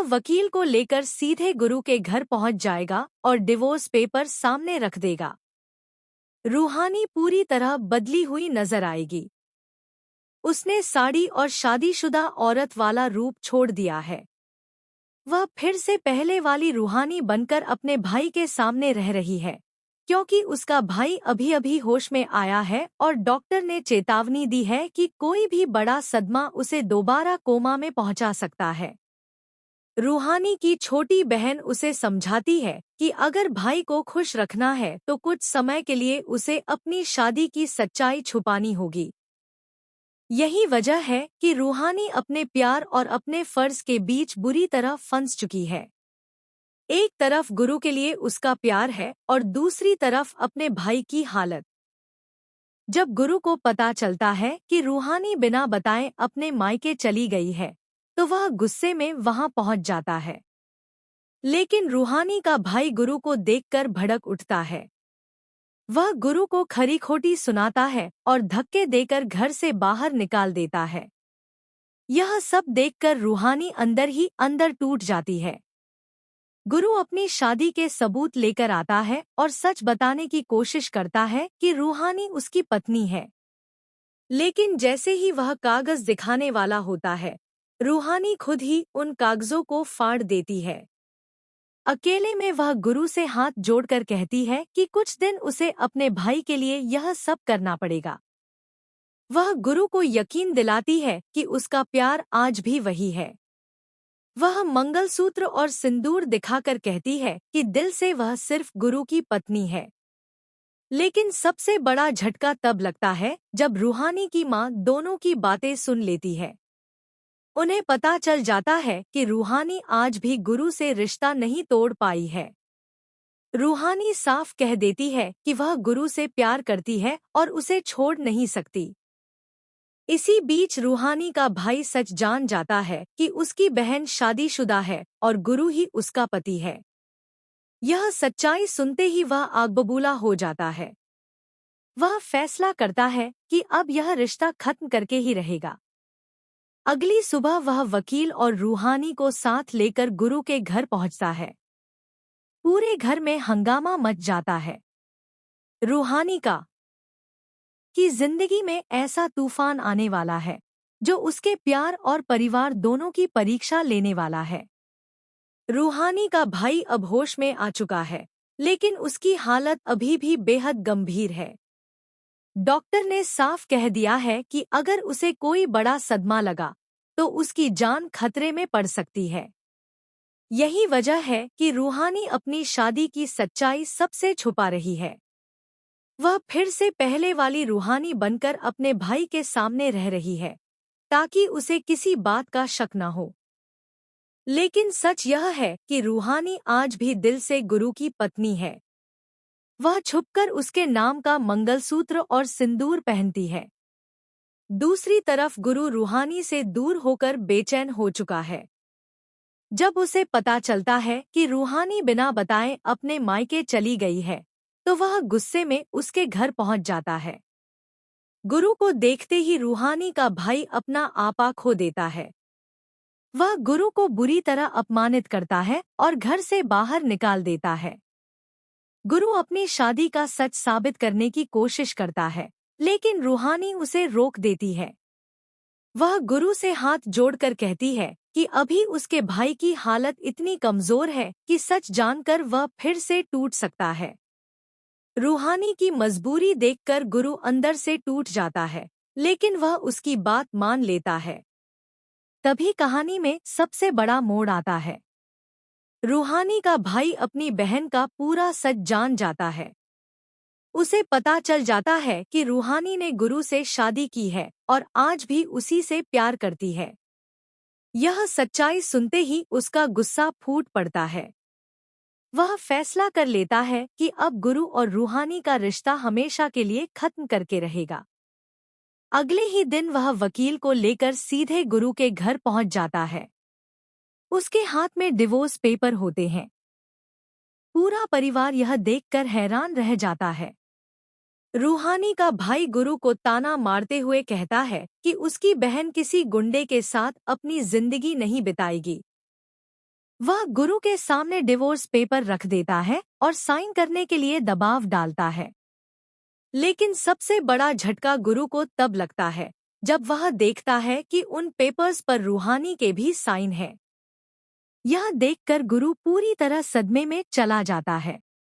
वकील को लेकर सीधे गुरु के घर पहुंच जाएगा और डिवोर्स पेपर सामने रख देगा। रूहानी पूरी तरह बदली हुई नजर आएगी। उसने साड़ी और शादीशुदा औरत वाला रूप छोड़ दिया है। वह फिर से पहले वाली रूहानी बनकर अपने भाई के सामने रह रही है, क्योंकि उसका भाई अभी अभी होश में आया है और डॉक्टर ने चेतावनी दी है कि कोई भी बड़ा सदमा उसे दोबारा कोमा में पहुंचा सकता है। रूहानी की छोटी बहन उसे समझाती है कि अगर भाई को खुश रखना है तो कुछ समय के लिए उसे अपनी शादी की सच्चाई छुपानी होगी। यही वजह है कि रूहानी अपने प्यार और अपने फर्ज के बीच बुरी तरह फंस चुकी है। एक तरफ गुरु के लिए उसका प्यार है और दूसरी तरफ अपने भाई की हालत। जब गुरु को पता चलता है कि रूहानी बिना बताए अपने मायके चली गई है, तो वह गुस्से में वहां पहुंच जाता है। लेकिन रूहानी का भाई गुरु को देखकर भड़क उठता है। वह गुरु को खरी खोटी सुनाता है और धक्के देकर घर से बाहर निकाल देता है। यह सब देखकर रूहानी अंदर ही अंदर टूट जाती है। गुरु अपनी शादी के सबूत लेकर आता है और सच बताने की कोशिश करता है कि रूहानी उसकी पत्नी है। लेकिन जैसे ही वह कागज दिखाने वाला होता है, रूहानी खुद ही उन कागजों को फाड़ देती है। अकेले में वह गुरु से हाथ जोड़कर कहती है कि कुछ दिन उसे अपने भाई के लिए यह सब करना पड़ेगा। वह गुरु को यकीन दिलाती है कि उसका प्यार आज भी वही है। वह मंगलसूत्र और सिंदूर दिखाकर कहती है कि दिल से वह सिर्फ गुरु की पत्नी है। लेकिन सबसे बड़ा झटका तब लगता है जब रूहानी की माँ दोनों की बातें सुन लेती है। उन्हें पता चल जाता है कि रूहानी आज भी गुरु से रिश्ता नहीं तोड़ पाई है। रूहानी साफ कह देती है कि वह गुरु से प्यार करती है और उसे छोड़ नहीं सकती। इसी बीच रूहानी का भाई सच जान जाता है कि उसकी बहन शादीशुदा है और गुरु ही उसका पति है। यह सच्चाई सुनते ही वह आग बबूला हो जाता है। वह फैसला करता है कि अब यह रिश्ता खत्म करके ही रहेगा। अगली सुबह वह वकील और रूहानी को साथ लेकर गुरु के घर पहुंचता है। पूरे घर में हंगामा मच जाता है। रूहानी की जिंदगी में ऐसा तूफान आने वाला है जो उसके प्यार और परिवार दोनों की परीक्षा लेने वाला है। रूहानी का भाई अब होश में आ चुका है, लेकिन उसकी हालत अभी भी बेहद गंभीर है। डॉक्टर ने साफ कह दिया है कि अगर उसे कोई बड़ा सदमा लगा तो उसकी जान खतरे में पड़ सकती है। यही वजह है कि रूहानी अपनी शादी की सच्चाई सबसे छुपा रही है। वह फिर से पहले वाली रूहानी बनकर अपने भाई के सामने रह रही है, ताकि उसे किसी बात का शक न हो। लेकिन सच यह है कि रूहानी आज भी दिल से गुरु की पत्नी है। वह छुपकर उसके नाम का मंगलसूत्र और सिंदूर पहनती है। दूसरी तरफ गुरु रूहानी से दूर होकर बेचैन हो चुका है। जब उसे पता चलता है कि रूहानी बिना बताए अपने मायके चली गई है, तो वह गुस्से में उसके घर पहुंच जाता है। गुरु को देखते ही रूहानी का भाई अपना आपा खो देता है। वह गुरु को बुरी तरह अपमानित करता है और घर से बाहर निकाल देता है। गुरु अपनी शादी का सच साबित करने की कोशिश करता है, लेकिन रूहानी उसे रोक देती है। वह गुरु से हाथ जोड़कर कहती है कि अभी उसके भाई की हालत इतनी कमजोर है कि सच जानकर वह फिर से टूट सकता है। रूहानी की मजबूरी देखकर गुरु अंदर से टूट जाता है, लेकिन वह उसकी बात मान लेता है। तभी कहानी में सबसे बड़ा मोड़ आता है। रूहानी का भाई अपनी बहन का पूरा सच जान जाता है। उसे पता चल जाता है कि रूहानी ने गुरु से शादी की है और आज भी उसी से प्यार करती है। यह सच्चाई सुनते ही उसका गुस्सा फूट पड़ता है। वह फैसला कर लेता है कि अब गुरु और रूहानी का रिश्ता हमेशा के लिए खत्म करके रहेगा। अगले ही दिन वह वकील को लेकर सीधे गुरु के घर पहुंच जाता है। उसके हाथ में डिवोर्स पेपर होते हैं। पूरा परिवार यह देखकर हैरान रह जाता है। रूहानी का भाई गुरु को ताना मारते हुए कहता है कि उसकी बहन किसी गुंडे के साथ अपनी जिंदगी नहीं बिताएगी। वह गुरु के सामने डिवोर्स पेपर रख देता है और साइन करने के लिए दबाव डालता है। लेकिन सबसे बड़ा झटका गुरु को तब लगता है जब वह देखता है कि उन पेपर्स पर रूहानी के भी साइन हैं। यह देखकर गुरु पूरी तरह सदमे में चला जाता है।